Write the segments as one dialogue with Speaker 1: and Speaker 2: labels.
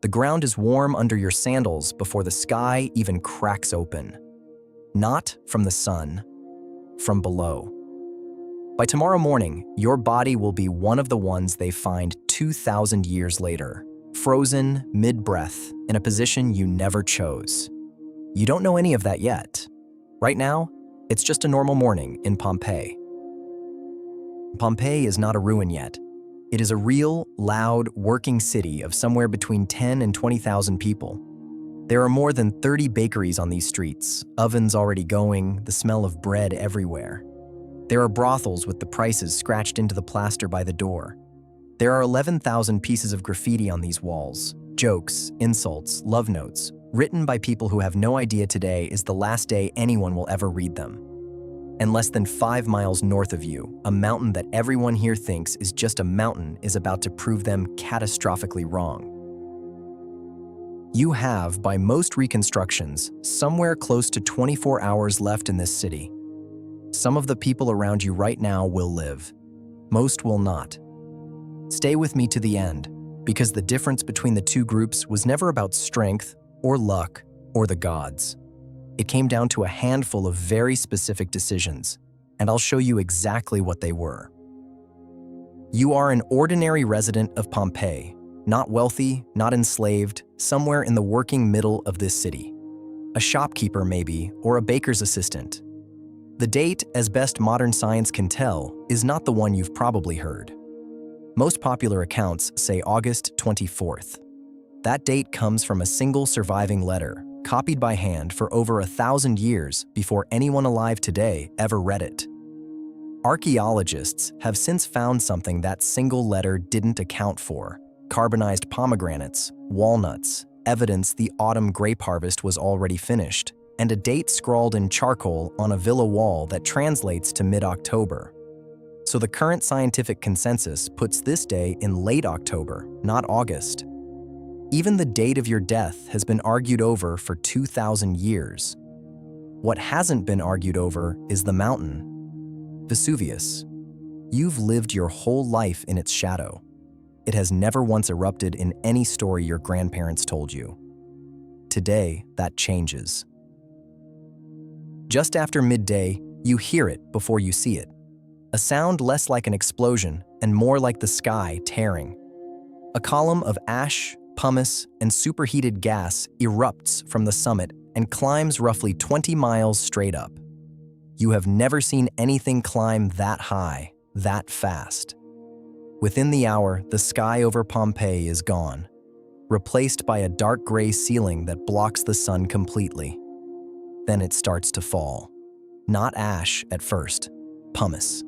Speaker 1: The ground is warm under your sandals before the sky even cracks open. Not from the sun, from below. By tomorrow morning, your body will be one of the ones they find 2,000 years later, frozen mid-breath in a position you never chose. You don't know any of that yet. Right now, it's just a normal morning in Pompeii. Pompeii is not a ruin yet. It is a real, loud, working city of somewhere between 10 and 20,000 people. There are more than 30 bakeries on these streets, ovens already going, the smell of bread everywhere. There are brothels with the prices scratched into the plaster by the door. There are 11,000 pieces of graffiti on these walls, jokes, insults, love notes, written by people who have no idea today is the last day anyone will ever read them. And less than 5 miles north of you, a mountain that everyone here thinks is just a mountain is about to prove them catastrophically wrong. You have, by most reconstructions, somewhere close to 24 hours left in this city. Some of the people around you right now will live. Most will not. Stay with me to the end, because the difference between the two groups was never about strength or luck or the gods. It came down to a handful of very specific decisions, and I'll show you exactly what they were. You are an ordinary resident of Pompeii, not wealthy, not enslaved, somewhere in the working middle of this city. A shopkeeper maybe, or a baker's assistant. The date, as best modern science can tell, is not the one you've probably heard. Most popular accounts say August 24th. That date comes from a single surviving letter, copied by hand for over 1,000 years before anyone alive today ever read it. Archaeologists have since found something that single letter didn't account for: carbonized pomegranates, walnuts, evidence the autumn grape harvest was already finished, and a date scrawled in charcoal on a villa wall that translates to mid-October. So the current scientific consensus puts this day in late October, not August. Even the date of your death has been argued over for 2,000 years. What hasn't been argued over is the mountain, Vesuvius. You've lived your whole life in its shadow. It has never once erupted in any story your grandparents told you. Today, that changes. Just after midday, you hear it before you see it. A sound less like an explosion and more like the sky tearing. A column of ash, pumice, and superheated gas erupts from the summit and climbs roughly 20 miles straight up. You have never seen anything climb that high, that fast. Within the hour, the sky over Pompeii is gone, replaced by a dark gray ceiling that blocks the sun completely. Then it starts to fall. Not ash at first, pumice.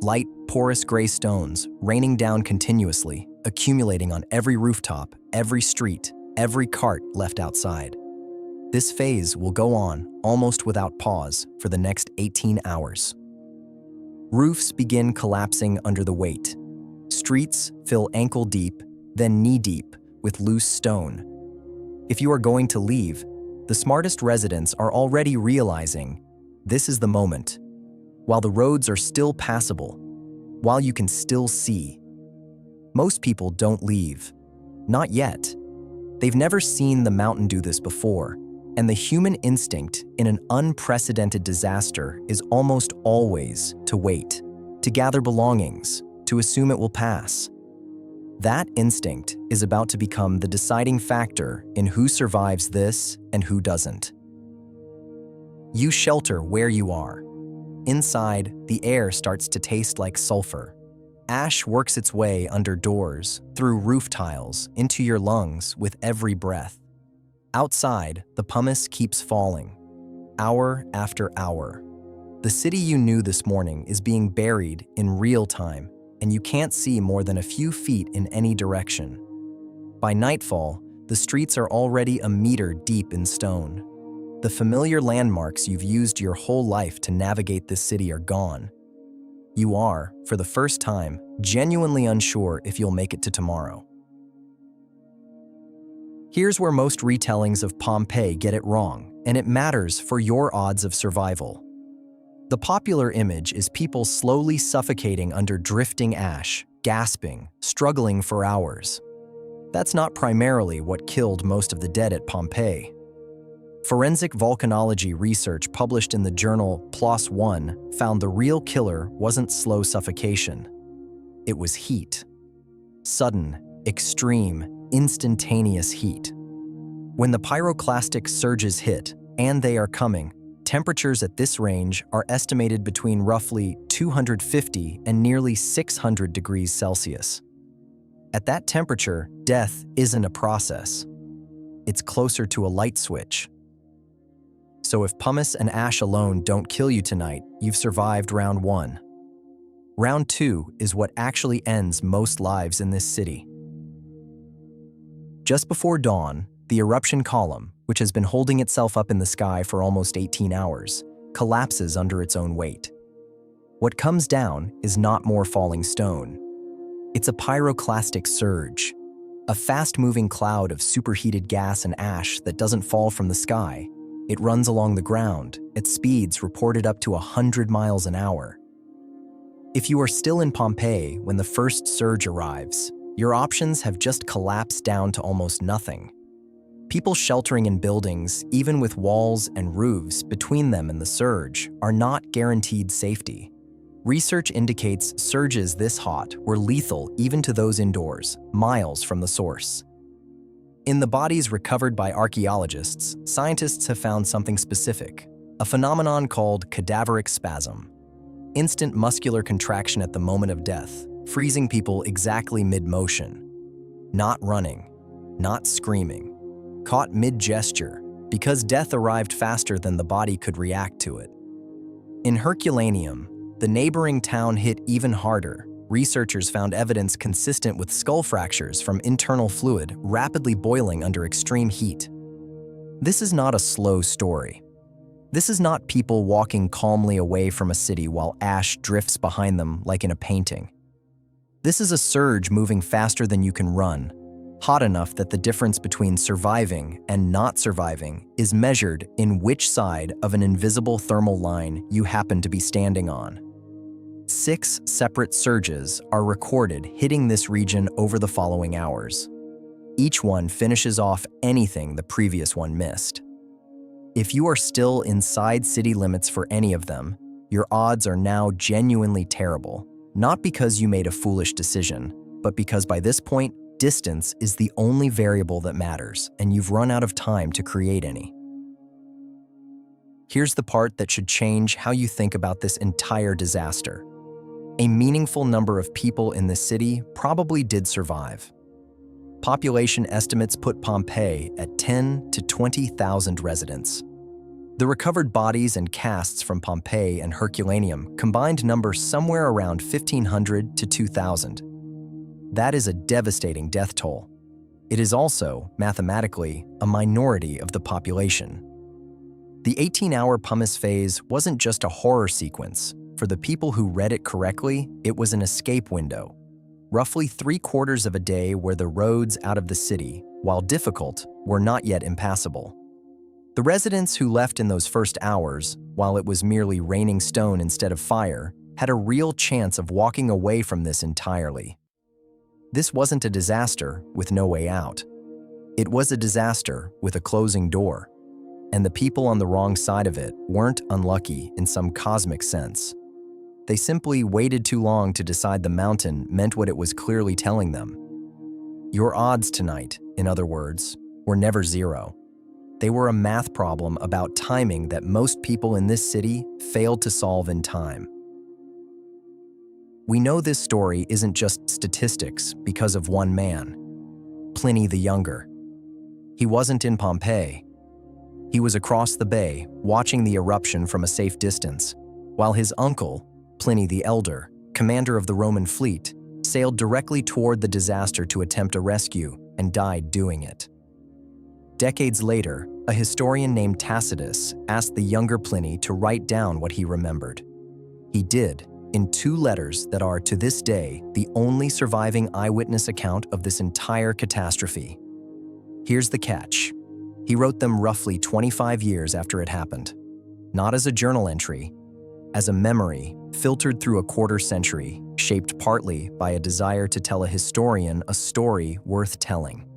Speaker 1: Light, porous gray stones raining down continuously, accumulating on every rooftop, every street, every cart left outside. This phase will go on, almost without pause, for the next 18 hours. Roofs begin collapsing under the weight. Streets fill ankle-deep, then knee-deep, with loose stone. If you are going to leave, the smartest residents are already realizing this is the moment. While the roads are still passable, while you can still see. Most people don't leave. Not yet. They've never seen the mountain do this before, and the human instinct in an unprecedented disaster is almost always to wait, to gather belongings, to assume it will pass. That instinct is about to become the deciding factor in who survives this and who doesn't. You shelter where you are. Inside, the air starts to taste like sulfur. Ash works its way under doors, through roof tiles, into your lungs with every breath. Outside, the pumice keeps falling, hour after hour. The city you knew this morning is being buried in real time, and you can't see more than a few feet in any direction. By nightfall, the streets are already a meter deep in stone. The familiar landmarks you've used your whole life to navigate this city are gone. You are, for the first time, genuinely unsure if you'll make it to tomorrow. Here's where most retellings of Pompeii get it wrong, and it matters for your odds of survival. The popular image is people slowly suffocating under drifting ash, gasping, struggling for hours. that's not primarily what killed most of the dead at Pompeii. Forensic volcanology research published in the journal PLOS One found the real killer wasn't slow suffocation. It was heat. Sudden, extreme, instantaneous heat. When the pyroclastic surges hit, and they are coming, temperatures at this range are estimated between roughly 250 and nearly 600 degrees Celsius. At that temperature, death isn't a process. It's closer to a light switch. So if pumice and ash alone don't kill you tonight, you've survived round one. Round two is what actually ends most lives in this city. Just before dawn, the eruption column, which has been holding itself up in the sky for almost 18 hours, collapses under its own weight. What comes down is not more falling stone. It's a pyroclastic surge, a fast-moving cloud of superheated gas and ash that doesn't fall from the sky. It runs along the ground at speeds reported up to 100 miles an hour. If you are still in Pompeii when the first surge arrives, your options have just collapsed down to almost nothing. People sheltering in buildings, even with walls and roofs between them and the surge, are not guaranteed safety. Research indicates surges this hot were lethal even to those indoors, miles from the source. In the bodies recovered by archaeologists, scientists have found something specific, a phenomenon called cadaveric spasm. Instant muscular contraction at the moment of death, freezing people exactly mid-motion. Not running, not screaming, caught mid-gesture, because death arrived faster than the body could react to it. In Herculaneum, the neighboring town hit even harder. Researchers found evidence consistent with skull fractures from internal fluid rapidly boiling under extreme heat. This is not a slow story. This is not people walking calmly away from a city while ash drifts behind them like in a painting. This is a surge moving faster than you can run, hot enough that the difference between surviving and not surviving is measured in which side of an invisible thermal line you happen to be standing on. 6 separate surges are recorded hitting this region over the following hours. Each one finishes off anything the previous one missed. If you are still inside city limits for any of them, your odds are now genuinely terrible, not because you made a foolish decision, but because by this point, distance is the only variable that matters, and you've run out of time to create any. Here's the part that should change how you think about this entire disaster. A meaningful number of people in the city probably did survive. Population estimates put Pompeii at 10 to 20,000 residents. The recovered bodies and casts from Pompeii and Herculaneum combined number somewhere around 1,500 to 2,000. That is a devastating death toll. It is also, mathematically, a minority of the population. The 18-hour pumice phase wasn't just a horror sequence. For the people who read it correctly, it was an escape window. Roughly 3/4 of a day where the roads out of the city, while difficult, were not yet impassable. The residents who left in those first hours, while it was merely raining stone instead of fire, had a real chance of walking away from this entirely. This wasn't a disaster with no way out. It was a disaster with a closing door. And the people on the wrong side of it weren't unlucky in some cosmic sense. They simply waited too long to decide the mountain meant what it was clearly telling them. Your odds tonight, in other words, were never zero. They were a math problem about timing that most people in this city failed to solve in time. We know this story isn't just statistics because of one man, Pliny the Younger. He wasn't in Pompeii. He was across the bay, watching the eruption from a safe distance, while his uncle, Pliny the Elder, commander of the Roman fleet, sailed directly toward the disaster to attempt a rescue and died doing it. Decades later, a historian named Tacitus asked the younger Pliny to write down what he remembered. He did, in 2 letters that are, to this day, the only surviving eyewitness account of this entire catastrophe. Here's the catch. He wrote them roughly 25 years after it happened. Not as a journal entry, as a memory filtered through a 1/4 century shaped partly by a desire to tell a historian a story worth telling.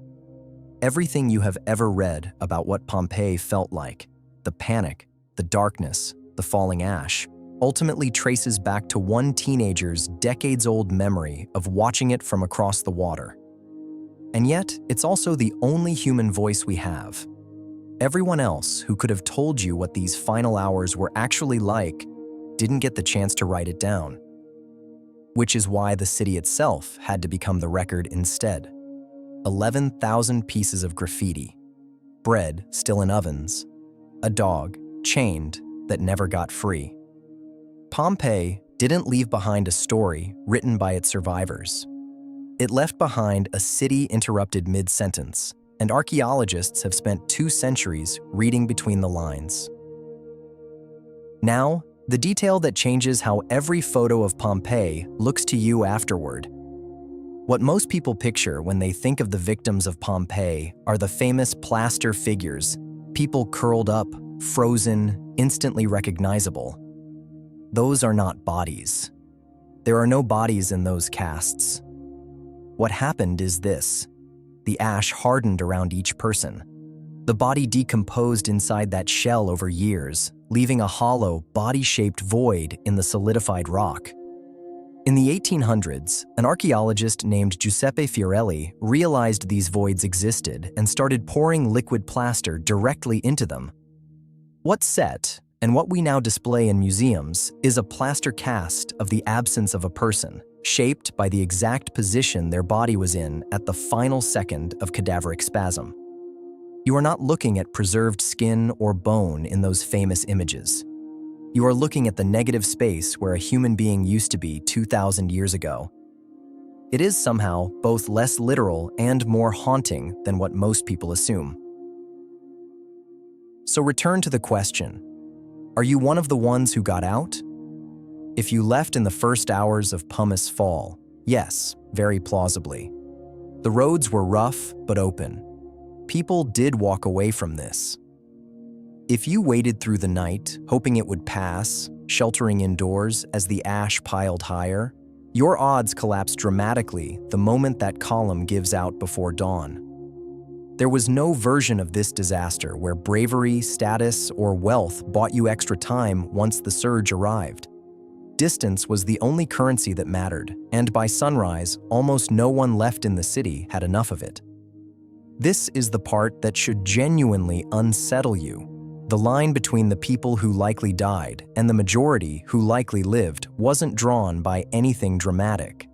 Speaker 1: Everything you have ever read about what Pompeii felt like, the panic, the darkness, the falling ash, ultimately traces back to one teenager's decades-old memory of watching it from across the water. And yet, it's also the only human voice we have. Everyone else who could have told you what these final hours were actually like didn't get the chance to write it down. Which is why the city itself had to become the record instead. 11,000 pieces of graffiti, bread still in ovens, a dog chained that never got free. Pompeii didn't leave behind a story written by its survivors. It left behind a city interrupted mid-sentence, and archaeologists have spent 2 centuries reading between the lines. Now, the detail that changes how every photo of Pompeii looks to you afterward. What most people picture when they think of the victims of Pompeii are the famous plaster figures, people curled up, frozen, instantly recognizable. Those are not bodies. There are no bodies in those casts. What happened is this. The ash hardened around each person. The body decomposed inside that shell over years, leaving a hollow, body-shaped void in the solidified rock. In the 1800s, an archaeologist named Giuseppe Fiorelli realized these voids existed and started pouring liquid plaster directly into them. What's set, and what we now display in museums, is a plaster cast of the absence of a person, shaped by the exact position their body was in at the final second of cadaveric spasm. You are not looking at preserved skin or bone in those famous images. You are looking at the negative space where a human being used to be 2,000 years ago. It is somehow both less literal and more haunting than what most people assume. So return to the question, are you one of the ones who got out? If you left in the first hours of Pumice fall, yes, very plausibly. The roads were rough but open. People did walk away from this. If you waited through the night, hoping it would pass, sheltering indoors as the ash piled higher, your odds collapse dramatically the moment that column gives out before dawn. There was no version of this disaster where bravery, status, or wealth bought you extra time once the surge arrived. Distance was the only currency that mattered, and by sunrise, almost no one left in the city had enough of it. This is the part that should genuinely unsettle you. The line between the people who likely died and the majority who likely lived wasn't drawn by anything dramatic.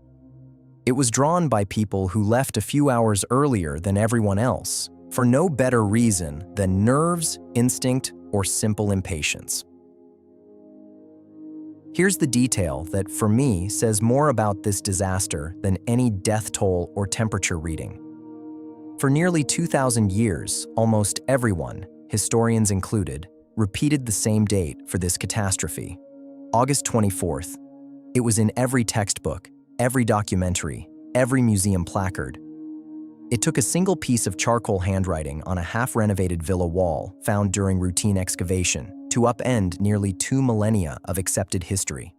Speaker 1: It was drawn by people who left a few hours earlier than everyone else, for no better reason than nerves, instinct, or simple impatience. Here's the detail that, for me, says more about this disaster than any death toll or temperature reading. For nearly 2,000 years, almost everyone, historians included, repeated the same date for this catastrophe, August 24th. It was in every textbook, every documentary, every museum placard. It took a single piece of charcoal handwriting on a half-renovated villa wall found during routine excavation to upend nearly 2 millennia of accepted history.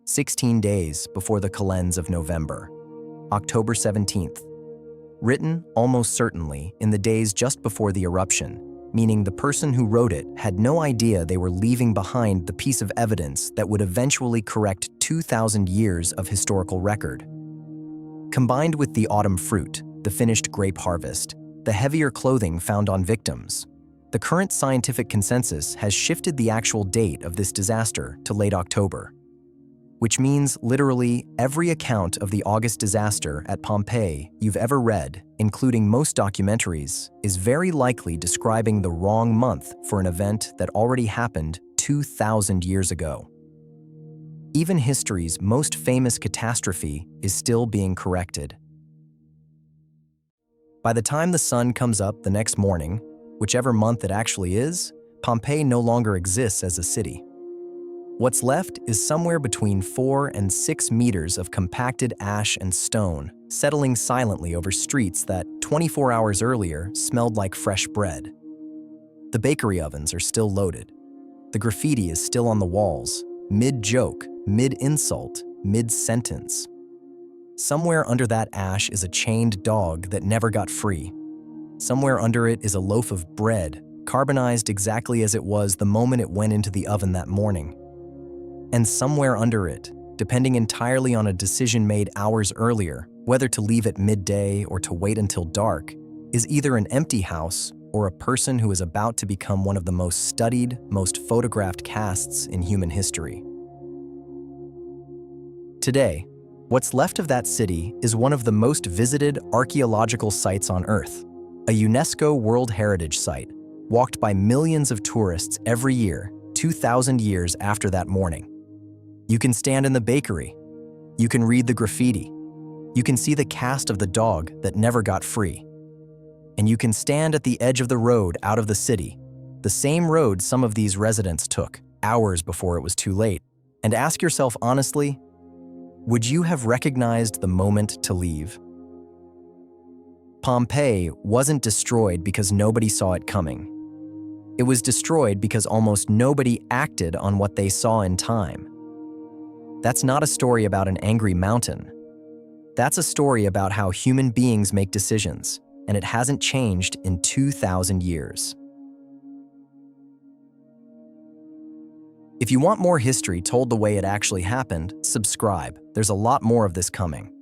Speaker 1: 16 days before the calends of November, October 17th. Written, almost certainly, in the days just before the eruption, meaning the person who wrote it had no idea they were leaving behind the piece of evidence that would eventually correct 2,000 years of historical record. Combined with the autumn fruit, the finished grape harvest, the heavier clothing found on victims, the current scientific consensus has shifted the actual date of this disaster to late October, which means literally every account of the August disaster at Pompeii you've ever read, including most documentaries, is very likely describing the wrong month for an event that already happened 2,000 years ago. Even history's most famous catastrophe is still being corrected. By the time the sun comes up the next morning, whichever month it actually is, Pompeii no longer exists as a city. What's left is somewhere between 4 and 6 meters of compacted ash and stone, settling silently over streets that 24 hours earlier smelled like fresh bread. The bakery ovens are still loaded. The graffiti is still on the walls, mid-joke, mid-insult, mid-sentence. Somewhere under that ash is a chained dog that never got free. Somewhere under it is a loaf of bread, carbonized exactly as it was the moment it went into the oven that morning. And somewhere under it, depending entirely on a decision made hours earlier, whether to leave at midday or to wait until dark, is either an empty house or a person who is about to become one of the most studied, most photographed casts in human history. Today, what's left of that city is one of the most visited archaeological sites on Earth, a UNESCO World Heritage Site, walked by millions of tourists every year, 2,000 years after that morning. You can stand in the bakery. You can read the graffiti. You can see the cast of the dog that never got free. And you can stand at the edge of the road out of the city, the same road some of these residents took hours before it was too late, and ask yourself honestly, would you have recognized the moment to leave? Pompeii wasn't destroyed because nobody saw it coming. It was destroyed because almost nobody acted on what they saw in time. That's not a story about an angry mountain. That's a story about how human beings make decisions, and it hasn't changed in 2,000 years. If you want more history told the way it actually happened, subscribe. There's a lot more of this coming.